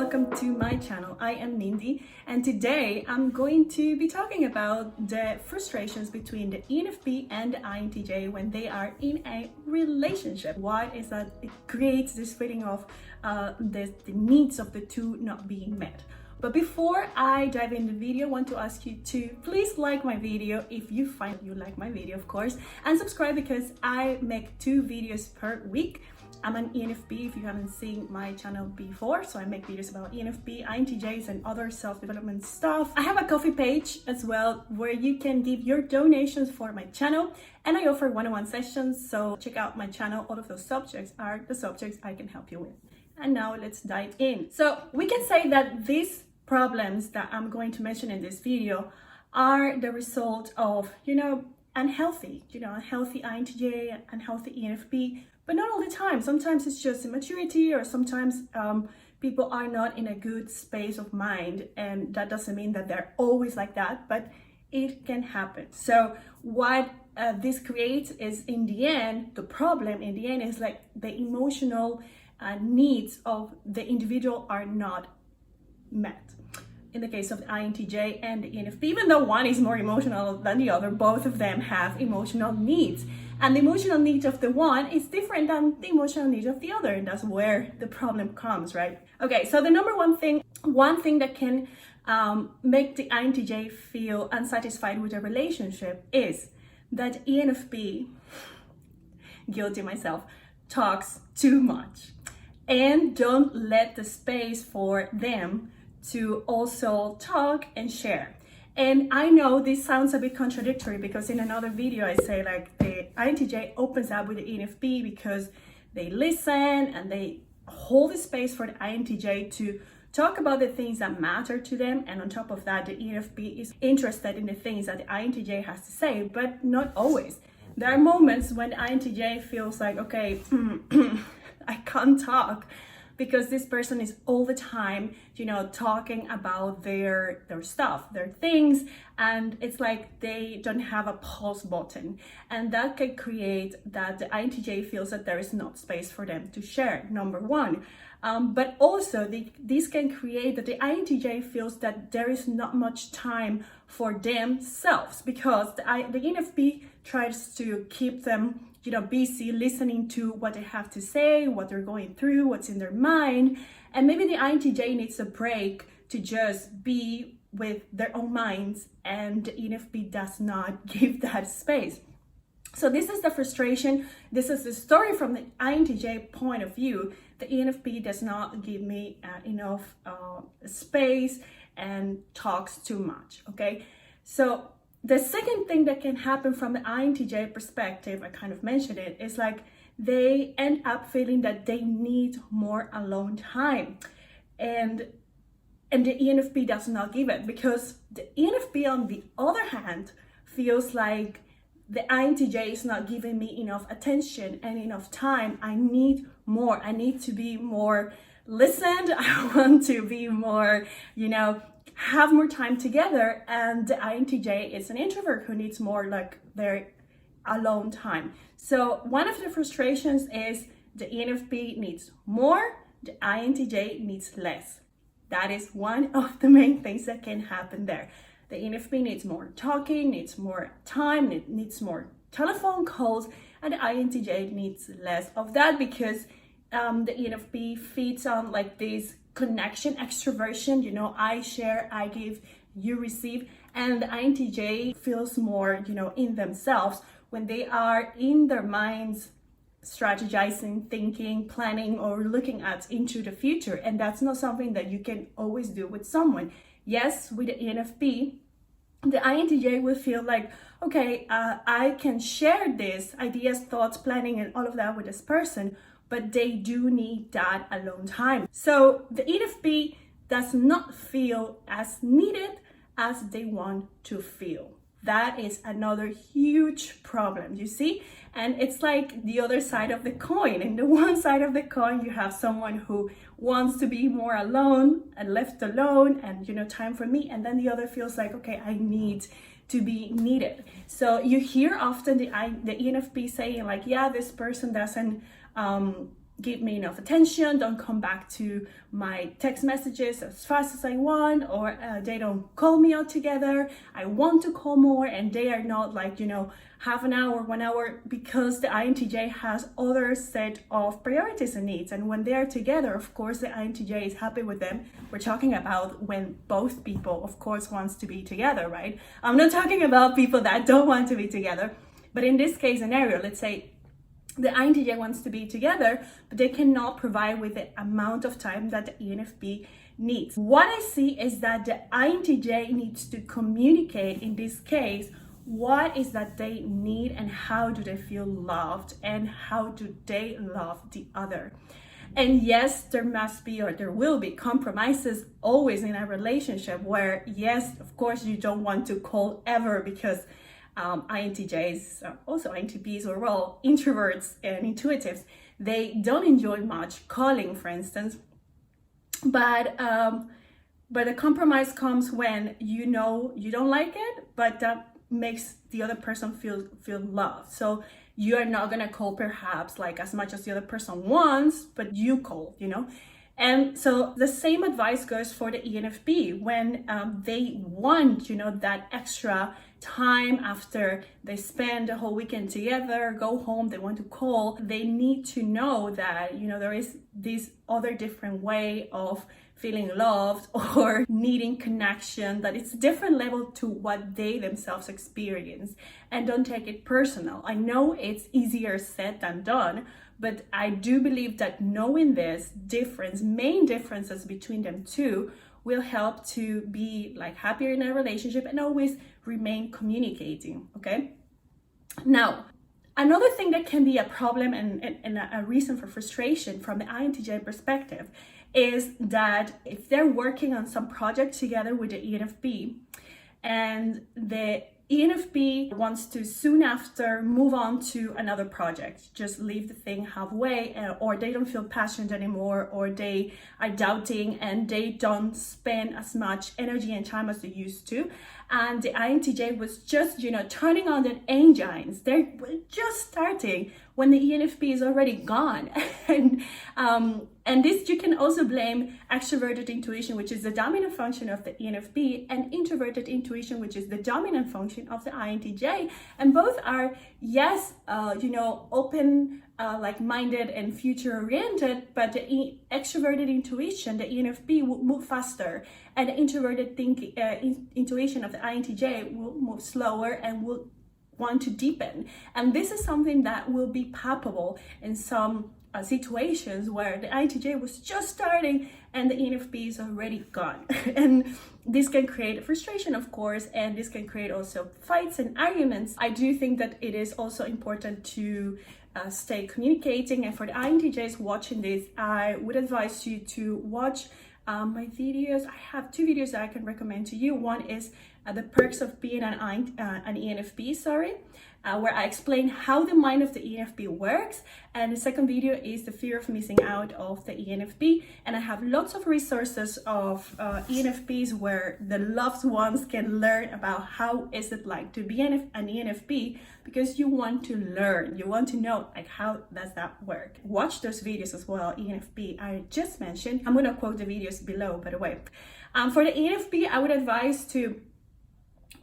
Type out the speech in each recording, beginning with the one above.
welcome to my channel. I am Mindy, and today I'm going to be talking about the frustrations between the ENFP and the INTJ when they are in a relationship. Why is that it creates this feeling of the needs of the two not being met. But before I dive in the video, I want to ask you to please like my video if you find you like my video, of course, and subscribe because I make 2 videos per week. I'm an ENFP if you haven't seen my channel before, so I make videos about ENFP, INTJs and other self-development stuff. I have a Ko-fi page as well where you can give your donations for my channel, and I offer one-on-one sessions, so check out my channel. All of those subjects are the subjects I can help you with. And now let's dive in. So we can say that these problems that I'm going to mention in this video are the result of, unhealthy INTJ, unhealthy ENFP, but not all the time. Sometimes it's just immaturity, or sometimes people are not in a good space of mind, and that doesn't mean that they're always like that, but it can happen. So what this creates is, in the end, the problem in the end is like the emotional needs of the individual are not met. In the case of the INTJ and the ENFP, even though one is more emotional than the other, both of them have emotional needs. And the emotional needs of the one is different than the emotional needs of the other. And that's where the problem comes, right? Okay, so the number one thing that can make the INTJ feel unsatisfied with a relationship is that ENFP, guilty myself, talks too much and don't let the space for them to also talk and share. And I know this sounds a bit contradictory because in another video I say like the INTJ opens up with the ENFP because they listen and they hold the space for the INTJ to talk about the things that matter to them, and on top of that the ENFP is interested in the things that the INTJ has to say, but not always. There are moments when the INTJ feels like, okay, I can't talk because this person is all the time, talking about their stuff, their things, and it's like they don't have a pause button. And that can create that the INTJ feels that there is not space for them to share, number one. But also this can create that the INTJ feels that there is not much time for themselves because the ENFP tries to keep them busy listening to what they have to say, what they're going through, what's in their mind. And maybe the INTJ needs a break to just be with their own minds, and the ENFP does not give that space. So this is the frustration. This is the story from the INTJ point of view. The ENFP does not give me enough space and talks too much, okay? So the second thing that can happen from the INTJ perspective, I kind of mentioned it, is like they end up feeling that they need more alone time. And the ENFP does not give it, because the ENFP on the other hand feels like the INTJ is not giving me enough attention and enough time. I need more. I need to be more listened. I want to be more, have more time together. And the INTJ is an introvert who needs more like their alone time. So one of the frustrations is the ENFP needs more, the INTJ needs less. That is one of the main things that can happen there. The ENFP needs more talking, needs more time, needs more telephone calls, and the INTJ needs less of that because the ENFP feeds on like this connection, extroversion, I share, I give, you receive, and the INTJ feels more, in themselves when they are in their minds strategizing, thinking, planning, or looking into the future. And that's not something that you can always do with someone. Yes, with the ENFP, the INTJ will feel like, okay, I can share this ideas, thoughts, planning, and all of that with this person, but they do need that alone time. So the ENFP does not feel as needed as they want to feel. That is another huge problem, you see? And it's like the other side of the coin. In the one side of the coin, you have someone who wants to be more alone and left alone and, time for me. And then the other feels like, okay, I need to be needed. So you hear often the ENFP saying like, yeah, this person doesn't give me enough attention, don't come back to my text messages as fast as I want, or they don't call me out together. I want to call more and they are not like, half an hour, 1 hour, because the INTJ has other set of priorities and needs. And when they are together, of course, the INTJ is happy with them. We're talking about when both people, of course, wants to be together, right? I'm not talking about people that don't want to be together. But in this case scenario, let's say the INTJ wants to be together, but they cannot provide with the amount of time that the ENFP needs. What I see is that the INTJ needs to communicate in this case what is that they need and how do they feel loved and how do they love the other. And yes, there must be or there will be compromises always in a relationship where, yes, of course, you don't want to call ever because INTJs, also INTPs, or all introverts and intuitives, they don't enjoy much calling, for instance. But the compromise comes when you don't like it, but that makes the other person feel loved. So you are not gonna call perhaps like as much as the other person wants, but you call, And so the same advice goes for the ENFP when they want, that extra time after they spend the whole weekend together, go home, they want to call. They need to know that, there is this other different way of feeling loved or needing connection, that it's a different level to what they themselves experience. And don't take it personal. I know it's easier said than done, but I do believe that knowing this main differences between them two will help to be like happier in a relationship and always remain communicating, okay? Now, another thing that can be a problem and a reason for frustration from the INTJ perspective is that if they're working on some project together with the ENFP and the ENFP wants to soon after move on to another project, just leave the thing halfway, or they don't feel passionate anymore, or they are doubting and they don't spend as much energy and time as they used to. And the INTJ was just, turning on the engines. They're just starting when the ENFP is already gone. And this you can also blame extroverted intuition, which is the dominant function of the ENFP, and introverted intuition, which is the dominant function of the INTJ. And both are, yes, open, like-minded and future-oriented, but the extroverted intuition, the ENFP, will move faster, and the introverted intuition of the INTJ will move slower and will want to deepen. And this is something that will be palpable in some situations where the INTJ was just starting and the ENFP is already gone. And this can create frustration, of course, and this can create also fights and arguments. I do think that it is also important to stay communicating. And for the INTJs watching this, I would advise you to watch my videos. I have 2 videos that I can recommend to you. One is the perks of being an ENFP, where I explain how the mind of the ENFP works. And the second video is the fear of missing out of the ENFP. And I have lots of resources of ENFPs where the loved ones can learn about how is it like to be an ENFP, because you want to learn, you want to know like how does that work. Watch those videos as well, ENFP I just mentioned. I'm gonna quote the videos below, by the way. For the ENFP, I would advise to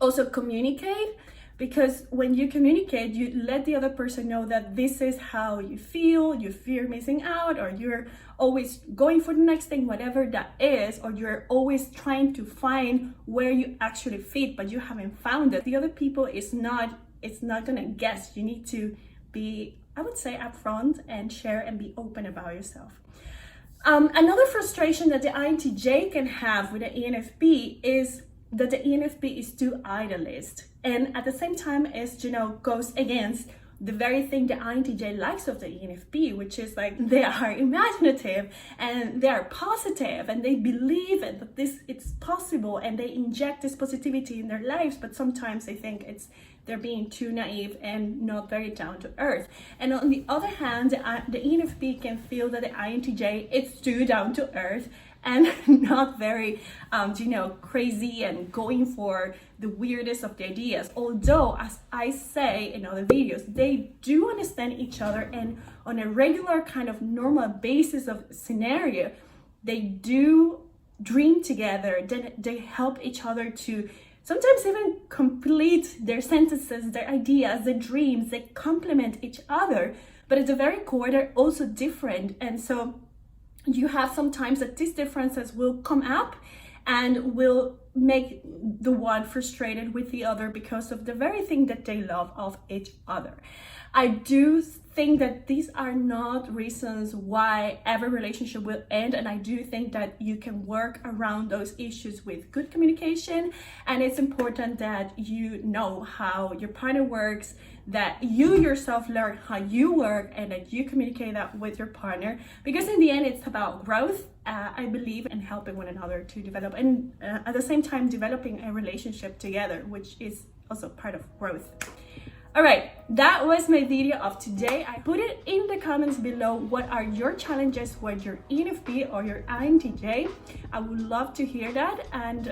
also communicate, because when you communicate, you let the other person know that this is how you feel, you fear missing out, or you're always going for the next thing, whatever that is, or you're always trying to find where you actually fit, but you haven't found it. The other people it's not gonna guess. You need to be, I would say, upfront and share and be open about yourself. Another frustration that the INTJ can have with the ENFP is that the ENFP is too idealist, and at the same time goes against the very thing the INTJ likes of the ENFP, which is like they are imaginative and they are positive and they believe that it's possible, and they inject this positivity in their lives, but sometimes they think they're being too naive and not very down to earth. And on the other hand, the ENFP can feel that the INTJ is too down to earth and not very, crazy and going for the weirdest of the ideas. Although, as I say in other videos, they do understand each other, and on a regular kind of normal basis of scenario, they do dream together. Then they help each other to sometimes even complete their sentences, their ideas, their dreams. They complement each other, but at the very core, they're also different. And so you have sometimes that these differences will come up and will make the one frustrated with the other because of the very thing that they love of each other. I do think that these are not reasons why every relationship will end, and I do think that you can work around those issues with good communication, and it's important that you know how your partner works, that you yourself learn how you work, and that you communicate that with your partner, because in the end it's about growth. I believe in helping one another to develop, and at the same time developing a relationship together, which is also part of growth. All right, that was my video of today. I put it in the comments below. What are your challenges with your ENFP or your INTJ? I would love to hear that, and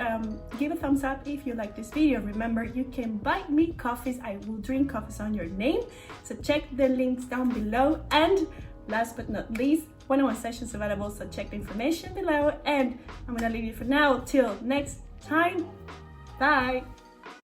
give a thumbs up if you like this video. Remember, you can buy me coffees. I will drink coffees on your name. So check the links down below. And last but not least, one-on-one sessions available. So check the information below. And I'm gonna leave you for now till next time. Bye.